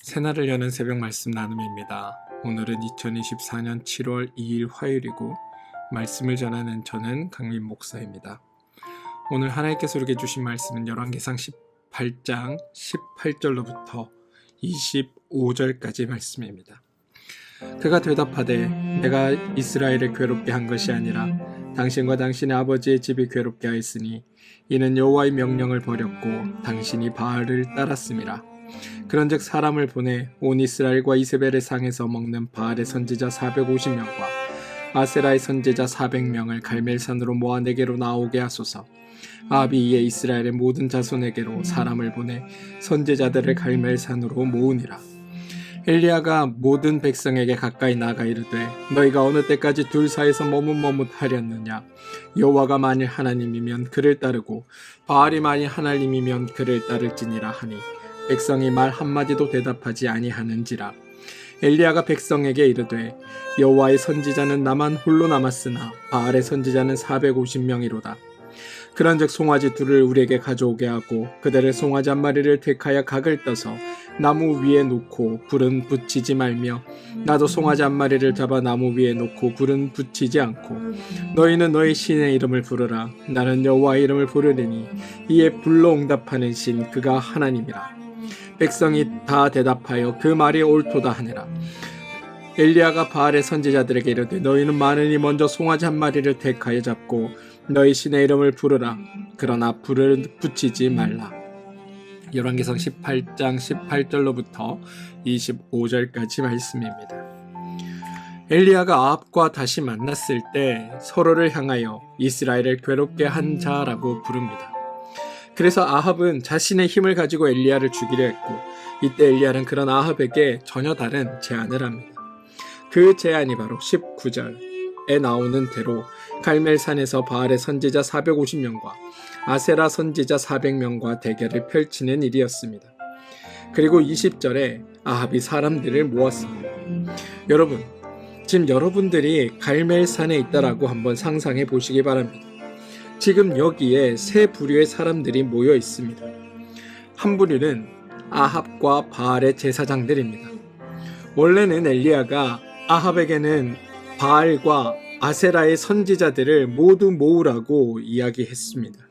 새날을 여는 새벽 말씀 나눔입니다. 오늘은 2024년 7월 2일 화요일이고 말씀을 전하는 저는 강민 목사입니다. 오늘 하나님께서 우리에게 주신 말씀은 열왕기상 18장 18절로부터 25절까지 말씀입니다. 그가 대답하되 내가 이스라엘을 괴롭게 한 것이 아니라 당신과 당신의 아버지의 집이 괴롭게 하였으니 이는 여호와의 명령을 버렸고 당신이 바알을 따랐음이라. 그런즉 사람을 보내 온 이스라엘과 이세벨의 상에서 먹는 바알의 선지자 450명과 아세라의 선지자 400명을 갈멜산으로 모아 내게로 나오게 하소서. 아합이 이에 이스라엘의 모든 자손에게로 사람을 보내 선지자들을 갈멜산으로 모으니라. 엘리야가 모든 백성에게 가까이 나가 이르되 너희가 어느 때까지 둘 사이에서 머뭇머뭇하렸느냐. 여호와가 만일 하나님이면 그를 따르고 바알이 만일 하나님이면 그를 따를지니라 하니 백성이 말 한마디도 대답하지 아니하는지라. 엘리야가 백성에게 이르되 여호와의 선지자는 나만 홀로 남았으나 바알의 선지자는 450명이로다. 그런즉 송아지 둘을 우리에게 가져오게 하고 그들의 송아지 한 마리를 택하여 각을 떠서 나무 위에 놓고 불은 붙이지 말며 나도 송아지 한 마리를 잡아 나무 위에 놓고 불은 붙이지 않고 너희는 너희 신의 이름을 부르라. 나는 여호와의 이름을 부르리니 이에 불로 응답하는 신 그가 하나님이라. 백성이 다 대답하여 그 말이 옳도다 하니라. 엘리야가 바알의 선지자들에게 이르되 너희는 많으니 먼저 송아지 한 마리를 택하여 잡고 너희 신의 이름을 부르라. 그러나 불을 붙이지 말라. 열왕기상 18장 18절로부터 25절까지 말씀입니다. 엘리야가 아합과 다시 만났을 때 서로를 향하여 이스라엘을 괴롭게 한 자라고 부릅니다. 그래서 아합은 자신의 힘을 가지고 엘리야를 죽이려 했고 이때 엘리야는 그런 아합에게 전혀 다른 제안을 합니다. 그 제안이 바로 19절에 나오는 대로 갈멜산에서 바알의 선지자 450명과 아세라 선지자 400명과 대결을 펼치는 일이었습니다. 그리고 20절에 아합이 사람들을 모았습니다. 여러분, 지금 여러분들이 갈멜산에 있다라고 한번 상상해 보시기 바랍니다. 지금 여기에 세 부류의 사람들이 모여 있습니다. 한 부류는 아합과 바알의 제사장들입니다. 원래는 엘리야가 아합에게는 바알과 아세라의 선지자들을 모두 모으라고 이야기했습니다.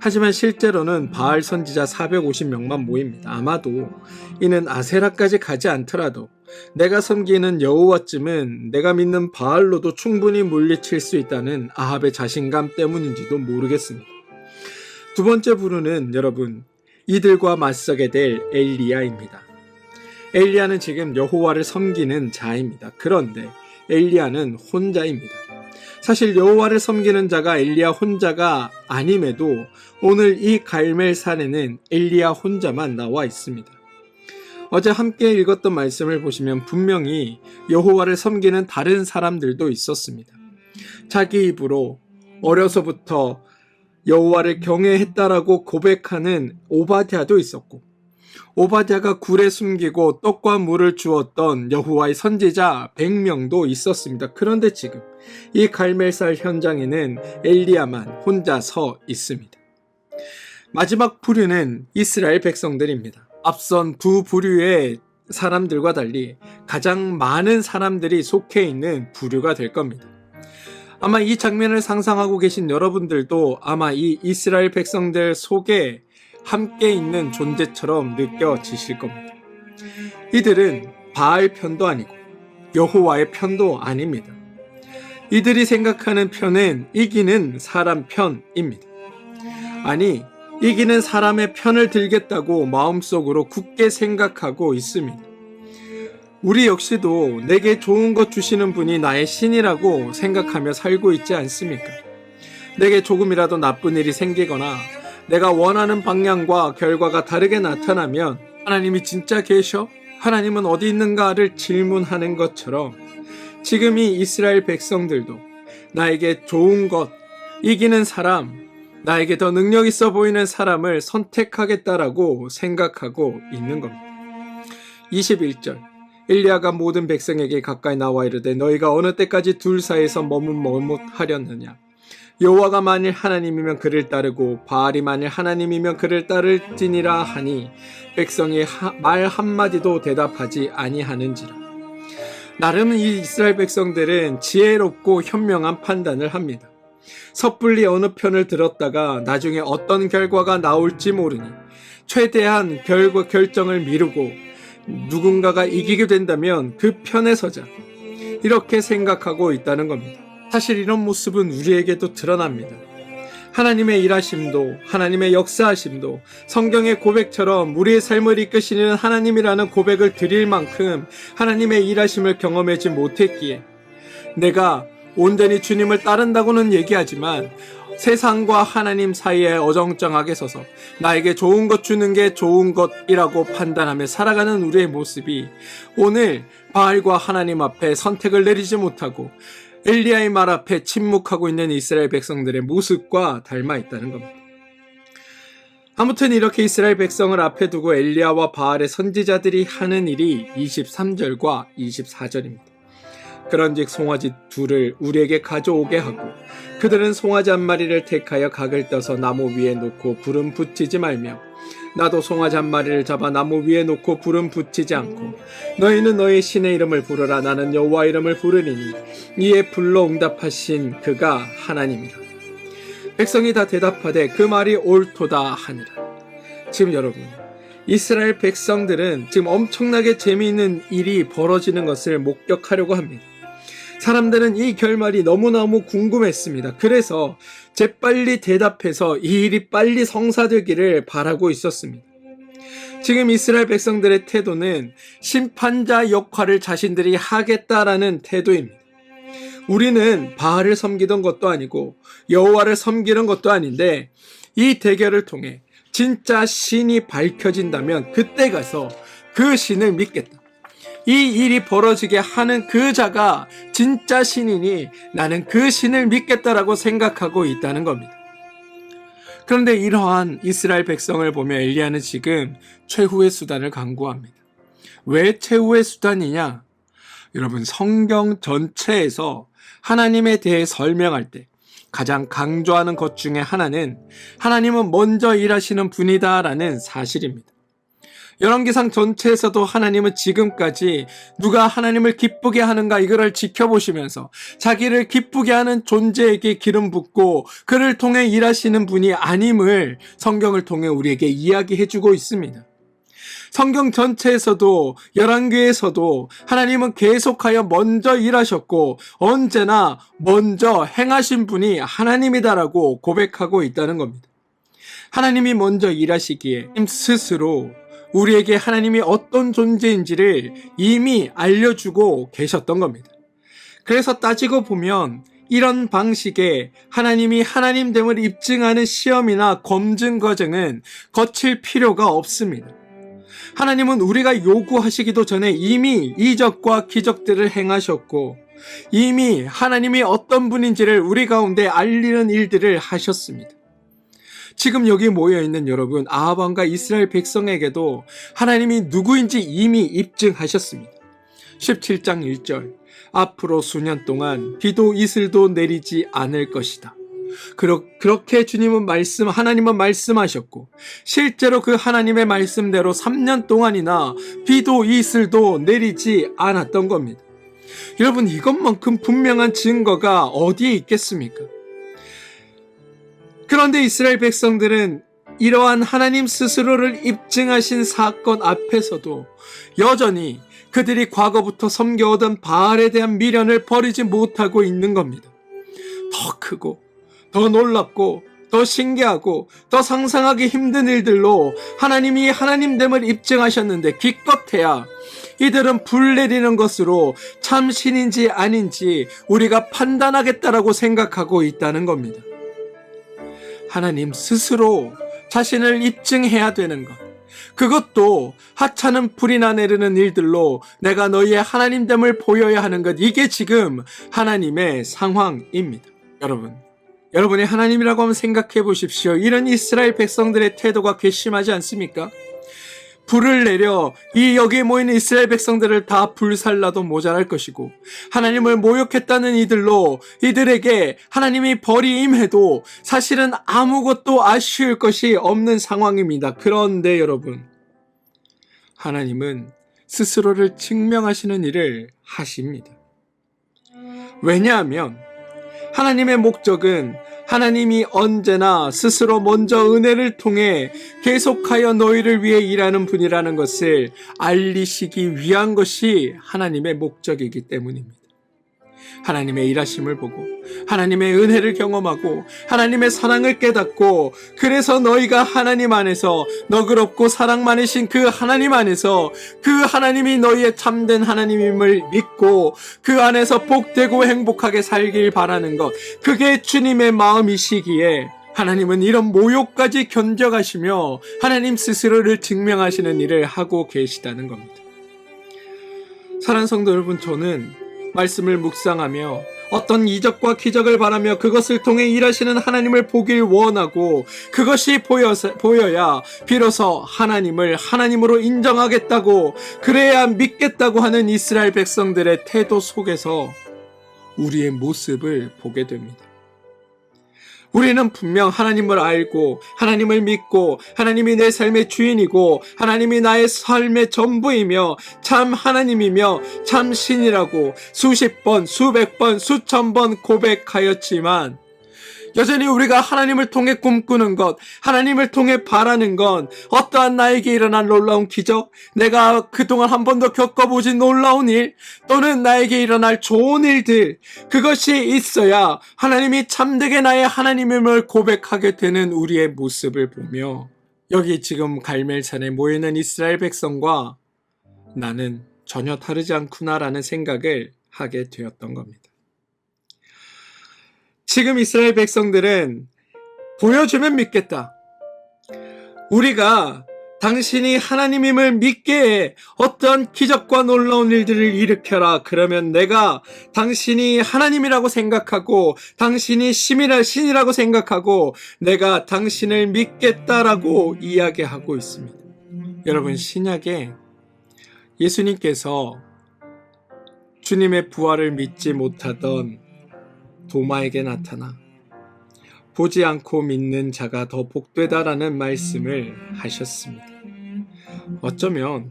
하지만 실제로는 바알 선지자 450명만 모입니다. 아마도 이는 아세라까지 가지 않더라도 내가 섬기는 여호와쯤은 내가 믿는 바알로도 충분히 물리칠 수 있다는 아합의 자신감 때문인지도 모르겠습니다. 두 번째 부류는 여러분, 이들과 맞서게 될 엘리야입니다. 엘리야는 지금 여호와를 섬기는 자입니다. 그런데 엘리야는 혼자입니다. 사실 여호와를 섬기는 자가 엘리야 혼자가 아님에도 오늘 이 갈멜산에는 엘리야 혼자만 나와 있습니다. 어제 함께 읽었던 말씀을 보시면 분명히 여호와를 섬기는 다른 사람들도 있었습니다. 자기 입으로 어려서부터 여호와를 경외했다라고 고백하는 오바댜도 있었고 오바댜가 굴에 숨기고 떡과 물을 주었던 여호와의 선지자 100명도 있었습니다. 그런데 지금 이 갈멜산 현장에는 엘리야만 혼자 서 있습니다. 마지막 부류는 이스라엘 백성들입니다. 앞선 두 부류의 사람들과 달리 가장 많은 사람들이 속해 있는 부류가 될 겁니다. 아마 이 장면을 상상하고 계신 여러분들도 아마 이 이스라엘 백성들 속에 함께 있는 존재처럼 느껴지실 겁니다. 이들은 바알 편도 아니고 여호와의 편도 아닙니다. 이들이 생각하는 편은 이기는 사람 편입니다. 아니, 이기는 사람의 편을 들겠다고 마음속으로 굳게 생각하고 있습니다. 우리 역시도 내게 좋은 것 주시는 분이 나의 신이라고 생각하며 살고 있지 않습니까? 내게 조금이라도 나쁜 일이 생기거나 내가 원하는 방향과 결과가 다르게 나타나면 하나님이 진짜 계셔? 하나님은 어디 있는가를 질문하는 것처럼 지금 이 이스라엘 백성들도 나에게 좋은 것, 이기는 사람, 나에게 더 능력 있어 보이는 사람을 선택하겠다라고 생각하고 있는 겁니다. 21절 엘리야가 모든 백성에게 가까이 나와 이르되 너희가 어느 때까지 둘 사이에서 머뭇머뭇하렸느냐. 여호와가 만일 하나님이면 그를 따르고 바알이 만일 하나님이면 그를 따를지니라 하니 백성이 말 한마디도 대답하지 아니하는지라. 나름 이 이스라엘 백성들은 지혜롭고 현명한 판단을 합니다. 섣불리 어느 편을 들었다가 나중에 어떤 결과가 나올지 모르니 최대한 결정을 미루고 누군가가 이기게 된다면 그 편에 서자, 이렇게 생각하고 있다는 겁니다. 사실 이런 모습은 우리에게도 드러납니다. 하나님의 일하심도 하나님의 역사하심도 성경의 고백처럼 우리의 삶을 이끄시는 하나님이라는 고백을 드릴 만큼 하나님의 일하심을 경험하지 못했기에 내가 온전히 주님을 따른다고는 얘기하지만 세상과 하나님 사이에 어정쩡하게 서서 나에게 좋은 것 주는 게 좋은 것이라고 판단하며 살아가는 우리의 모습이 오늘 바알과 하나님 앞에 선택을 내리지 못하고 엘리야의 말 앞에 침묵하고 있는 이스라엘 백성들의 모습과 닮아 있다는 겁니다. 아무튼 이렇게 이스라엘 백성을 앞에 두고 엘리야와 바알의 선지자들이 하는 일이 23절과 24절입니다. 그런즉 송아지 둘을 우리에게 가져오게 하고 그들은 송아지 한 마리를 택하여 각을 떠서 나무 위에 놓고 불은 붙이지 말며 나도 송아지 한 마리를 잡아 나무 위에 놓고 불은 붙이지 않고 너희는 너희 신의 이름을 부르라. 나는 여호와 이름을 부르리니 이에 불로 응답하신 그가 하나님이라. 백성이 다 대답하되 그 말이 옳도다 하니라. 지금 여러분, 이스라엘 백성들은 지금 엄청나게 재미있는 일이 벌어지는 것을 목격하려고 합니다. 사람들은 이 결말이 너무너무 궁금했습니다. 그래서 재빨리 대답해서 이 일이 빨리 성사되기를 바라고 있었습니다. 지금 이스라엘 백성들의 태도는 심판자 역할을 자신들이 하겠다라는 태도입니다. 우리는 바알을 섬기던 것도 아니고 여호와를 섬기는 것도 아닌데 이 대결을 통해 진짜 신이 밝혀진다면 그때 가서 그 신을 믿겠다. 이 일이 벌어지게 하는 그 자가 진짜 신이니 나는 그 신을 믿겠다라고 생각하고 있다는 겁니다. 그런데 이러한 이스라엘 백성을 보며 엘리야는 지금 최후의 수단을 강구합니다. 왜 최후의 수단이냐? 여러분, 성경 전체에서 하나님에 대해 설명할 때 가장 강조하는 것 중에 하나는 하나님은 먼저 일하시는 분이다라는 사실입니다. 열왕기상 전체에서도 하나님은 지금까지 누가 하나님을 기쁘게 하는가 이거를 지켜보시면서 자기를 기쁘게 하는 존재에게 기름 붓고 그를 통해 일하시는 분이 아님을 성경을 통해 우리에게 이야기해주고 있습니다. 성경 전체에서도 열왕기에서도 하나님은 계속하여 먼저 일하셨고 언제나 먼저 행하신 분이 하나님이다라고 고백하고 있다는 겁니다. 하나님이 먼저 일하시기에 스스로 우리에게 하나님이 어떤 존재인지를 이미 알려주고 계셨던 겁니다. 그래서 따지고 보면 이런 방식의 하나님이 하나님됨을 입증하는 시험이나 검증 과정은 거칠 필요가 없습니다. 하나님은 우리가 요구하시기도 전에 이미 이적과 기적들을 행하셨고 이미 하나님이 어떤 분인지를 우리 가운데 알리는 일들을 하셨습니다. 지금 여기 모여있는 여러분, 아합왕과 이스라엘 백성에게도 하나님이 누구인지 이미 입증하셨습니다. 17장 1절, 앞으로 수년 동안 비도 이슬도 내리지 않을 것이다. 그렇게 하나님은 말씀하셨고 실제로 그 하나님의 말씀대로 3년 동안이나 비도 이슬도 내리지 않았던 겁니다. 여러분, 이것만큼 분명한 증거가 어디에 있겠습니까? 그런데 이스라엘 백성들은 이러한 하나님 스스로를 입증하신 사건 앞에서도 여전히 그들이 과거부터 섬겨오던 바알에 대한 미련을 버리지 못하고 있는 겁니다. 더 크고 더 놀랍고 더 신기하고 더 상상하기 힘든 일들로 하나님이 하나님됨을 입증하셨는데 기껏해야 이들은 불 내리는 것으로 참 신인지 아닌지 우리가 판단하겠다라고 생각하고 있다는 겁니다. 하나님 스스로 자신을 입증해야 되는 것, 그것도 하찮은 불이나 내리는 일들로 내가 너희의 하나님됨을 보여야 하는 것, 이게 지금 하나님의 상황입니다. 여러분이 하나님이라고 한번 생각해 보십시오. 이런 이스라엘 백성들의 태도가 괘씸하지 않습니까? 불을 내려 이 여기에 모인 이스라엘 백성들을 다 불살라도 모자랄 것이고, 하나님을 모욕했다는 이들로 이들에게 하나님이 벌이 임해도 사실은 아무것도 아쉬울 것이 없는 상황입니다. 그런데 여러분, 하나님은 스스로를 증명하시는 일을 하십니다. 왜냐하면 하나님의 목적은 하나님이 언제나 스스로 먼저 은혜를 통해 계속하여 너희를 위해 일하는 분이라는 것을 알리시기 위한 것이 하나님의 목적이기 때문입니다. 하나님의 일하심을 보고 하나님의 은혜를 경험하고 하나님의 사랑을 깨닫고, 그래서 너희가 하나님 안에서 너그럽고 사랑 많으신 그 하나님 안에서 그 하나님이 너희의 참된 하나님임을 믿고 그 안에서 복되고 행복하게 살길 바라는 것, 그게 주님의 마음이시기에 하나님은 이런 모욕까지 견뎌가시며 하나님 스스로를 증명하시는 일을 하고 계시다는 겁니다. 사랑하는 성도 여러분, 저는 말씀을 묵상하며 어떤 이적과 기적을 바라며 그것을 통해 일하시는 하나님을 보길 원하고, 그것이 보여야 비로소 하나님을 하나님으로 인정하겠다고, 그래야 믿겠다고 하는 이스라엘 백성들의 태도 속에서 우리의 모습을 보게 됩니다. 우리는 분명 하나님을 알고 하나님을 믿고 하나님이 내 삶의 주인이고 하나님이 나의 삶의 전부이며 참 하나님이며 참 신이라고 수십 번, 수백 번, 수천 번 고백하였지만, 여전히 우리가 하나님을 통해 꿈꾸는 것, 하나님을 통해 바라는 건 어떠한 나에게 일어난 놀라운 기적, 내가 그동안 한 번도 겪어보진 놀라운 일, 또는 나에게 일어날 좋은 일들, 그것이 있어야 하나님이 참되게 나의 하나님임을 고백하게 되는 우리의 모습을 보며, 여기 지금 갈멜산에 모이는 이스라엘 백성과 나는 전혀 다르지 않구나라는 생각을 하게 되었던 겁니다. 지금 이스라엘 백성들은 보여주면 믿겠다, 우리가 당신이 하나님임을 믿게 해 어떤 기적과 놀라운 일들을 일으켜라, 그러면 내가 당신이 하나님이라고 생각하고 당신이 신이라고 생각하고 내가 당신을 믿겠다라고 이야기하고 있습니다. 여러분, 신약에 예수님께서 주님의 부활을 믿지 못하던 도마에게 나타나 보지 않고 믿는 자가 더 복되다라는 말씀을 하셨습니다. 어쩌면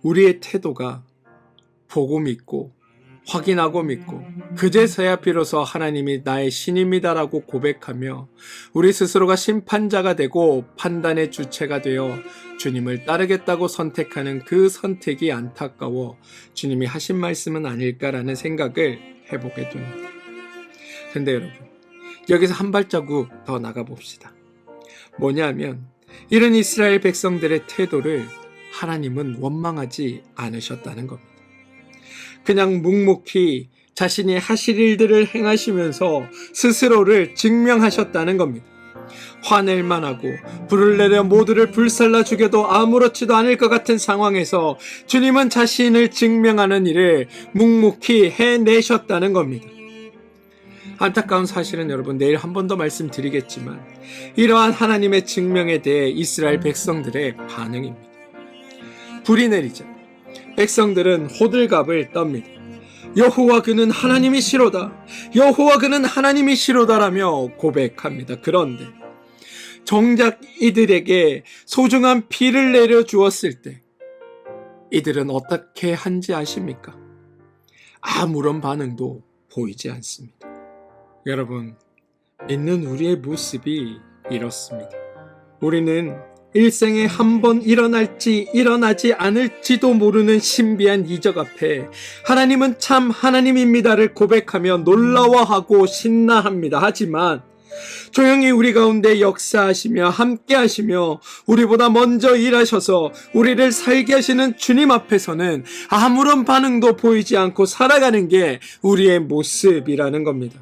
우리의 태도가 보고 믿고 확인하고 믿고 그제서야 비로소 하나님이 나의 신입니다라고 고백하며 우리 스스로가 심판자가 되고 판단의 주체가 되어 주님을 따르겠다고 선택하는 그 선택이 안타까워 주님이 하신 말씀은 아닐까라는 생각을 해보게 됩니다. 근데 여러분, 여기서 한 발자국 더 나가봅시다. 뭐냐면 이런 이스라엘 백성들의 태도를 하나님은 원망하지 않으셨다는 겁니다. 그냥 묵묵히 자신이 하실 일들을 행하시면서 스스로를 증명하셨다는 겁니다. 화낼만 하고 불을 내려 모두를 불살라 죽여도 아무렇지도 않을 것 같은 상황에서 주님은 자신을 증명하는 일을 묵묵히 해내셨다는 겁니다. 안타까운 사실은 여러분, 내일 한 번 더 말씀드리겠지만 이러한 하나님의 증명에 대해 이스라엘 백성들의 반응입니다. 불이 내리자 백성들은 호들갑을 떱니다. 여호와 그는 하나님이시로다, 여호와 그는 하나님이시로다라며 고백합니다. 그런데 정작 이들에게 소중한 피를 내려주었을 때 이들은 어떻게 한지 아십니까? 아무런 반응도 보이지 않습니다. 여러분, 믿는 우리의 모습이 이렇습니다. 우리는 일생에 한 번 일어날지 일어나지 않을지도 모르는 신비한 이적 앞에 하나님은 참 하나님입니다를 고백하며 놀라워하고 신나합니다. 하지만 조용히 우리 가운데 역사하시며 함께 하시며 우리보다 먼저 일하셔서 우리를 살게 하시는 주님 앞에서는 아무런 반응도 보이지 않고 살아가는 게 우리의 모습이라는 겁니다.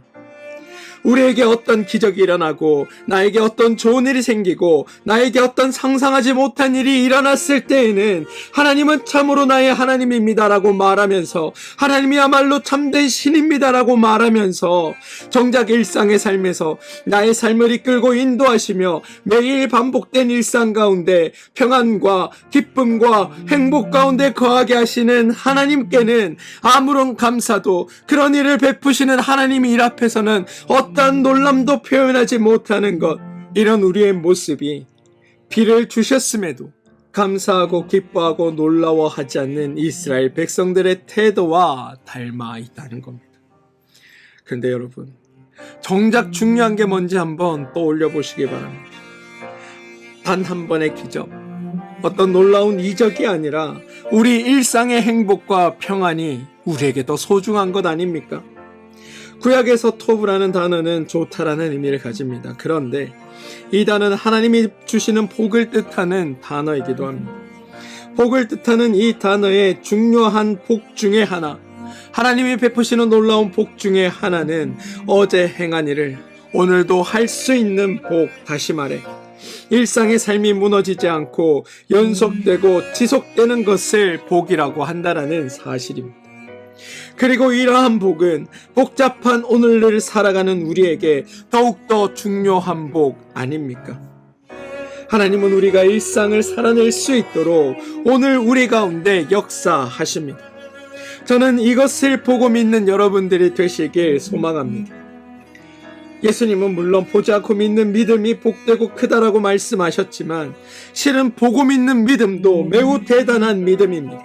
우리에게 어떤 기적이 일어나고 나에게 어떤 좋은 일이 생기고 나에게 어떤 상상하지 못한 일이 일어났을 때에는 하나님은 참으로 나의 하나님입니다라고 말하면서 하나님이야말로 참된 신입니다라고 말하면서 정작 일상의 삶에서 나의 삶을 이끌고 인도하시며 매일 반복된 일상 가운데 평안과 기쁨과 행복 가운데 거하게 하시는 하나님께는 아무런 감사도 그런 일을 베푸시는 하나님 일 앞에서는 어떠한 놀람도 표현하지 못하는 것, 이런 우리의 모습이 비를 주셨음에도 감사하고 기뻐하고 놀라워하지 않는 이스라엘 백성들의 태도와 닮아 있다는 겁니다. 그런데 여러분, 정작 중요한 게 뭔지 한번 떠올려 보시기 바랍니다. 단 한 번의 기적, 어떤 놀라운 이적이 아니라 우리 일상의 행복과 평안이 우리에게 더 소중한 것 아닙니까? 구약에서 토브라는 단어는 좋다라는 의미를 가집니다. 그런데 이 단어는 하나님이 주시는 복을 뜻하는 단어이기도 합니다. 복을 뜻하는 이 단어의 중요한 복 중에 하나, 하나님이 베푸시는 놀라운 복 중에 하나는 어제 행한 일을 오늘도 할 수 있는 복, 다시 말해 일상의 삶이 무너지지 않고 연속되고 지속되는 것을 복이라고 한다라는 사실입니다. 그리고 이러한 복은 복잡한 오늘을 살아가는 우리에게 더욱더 중요한 복 아닙니까? 하나님은 우리가 일상을 살아낼 수 있도록 오늘 우리 가운데 역사하십니다. 저는 이것을 보고 믿는 여러분들이 되시길 소망합니다. 예수님은 물론 보지 않고 믿는 믿음이 복되고 크다라고 말씀하셨지만 실은 보고 믿는 믿음도 매우 대단한 믿음입니다.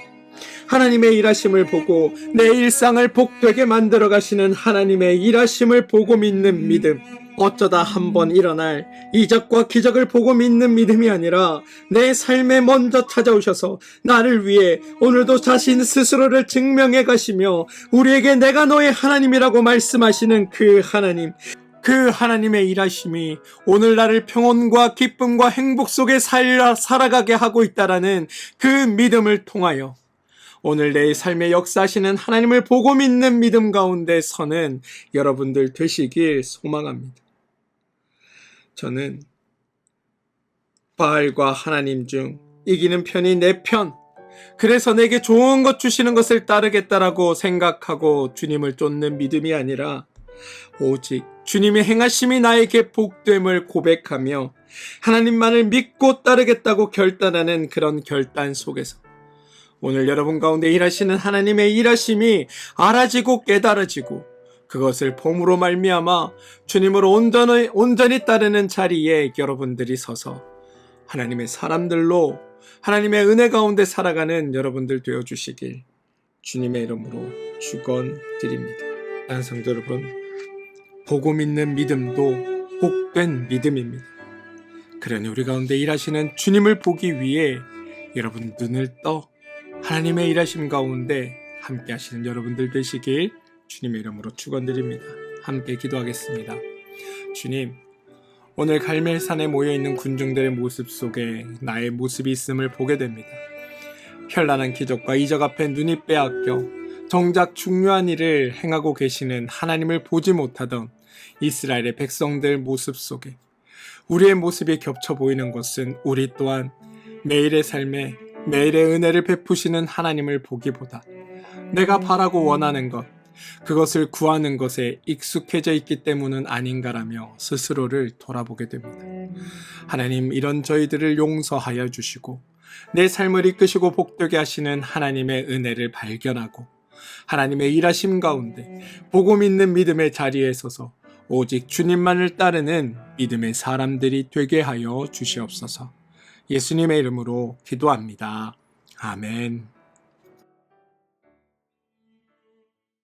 하나님의 일하심을 보고 내 일상을 복되게 만들어 가시는 하나님의 일하심을 보고 믿는 믿음, 어쩌다 한번 일어날 이적과 기적을 보고 믿는 믿음이 아니라 내 삶에 먼저 찾아오셔서 나를 위해 오늘도 자신 스스로를 증명해 가시며 우리에게 내가 너의 하나님이라고 말씀하시는 그 하나님, 그 하나님의 일하심이 오늘 나를 평온과 기쁨과 행복 속에 살아가게 하고 있다라는 그 믿음을 통하여 오늘 내 삶에 역사하시는 하나님을 보고 믿는 믿음 가운데 서는 여러분들 되시길 소망합니다. 저는 바알과 하나님 중 이기는 편이 내 편, 그래서 내게 좋은 것 주시는 것을 따르겠다라고 생각하고 주님을 쫓는 믿음이 아니라 오직 주님의 행하심이 나에게 복됨을 고백하며 하나님만을 믿고 따르겠다고 결단하는 그런 결단 속에서 오늘 여러분 가운데 일하시는 하나님의 일하심이 알아지고 깨달아지고 그것을 봄으로 말미암아 주님을 온전히 따르는 자리에 여러분들이 서서 하나님의 사람들로 하나님의 은혜 가운데 살아가는 여러분들 되어주시길 주님의 이름으로 축원드립니다. 사랑하는 성도 여러분, 보고 믿는 믿음도 복된 믿음입니다. 그러니 우리 가운데 일하시는 주님을 보기 위해 여러분 눈을 떠 하나님의 일하심 가운데 함께 하시는 여러분들 되시길 주님의 이름으로 축원드립니다. 함께 기도하겠습니다. 주님, 오늘 갈멜산에 모여있는 군중들의 모습 속에 나의 모습이 있음을 보게 됩니다. 현란한 기적과 이적 앞에 눈이 빼앗겨 정작 중요한 일을 행하고 계시는 하나님을 보지 못하던 이스라엘의 백성들 모습 속에 우리의 모습이 겹쳐 보이는 것은 우리 또한 매일의 삶에 매일의 은혜를 베푸시는 하나님을 보기보다 내가 바라고 원하는 것, 그것을 구하는 것에 익숙해져 있기 때문은 아닌가라며 스스로를 돌아보게 됩니다. 하나님, 이런 저희들을 용서하여 주시고 내 삶을 이끄시고 복되게 하시는 하나님의 은혜를 발견하고 하나님의 일하심 가운데 보고 믿는 믿음의 자리에 서서 오직 주님만을 따르는 믿음의 사람들이 되게 하여 주시옵소서. 예수님의 이름으로 기도합니다. 아멘.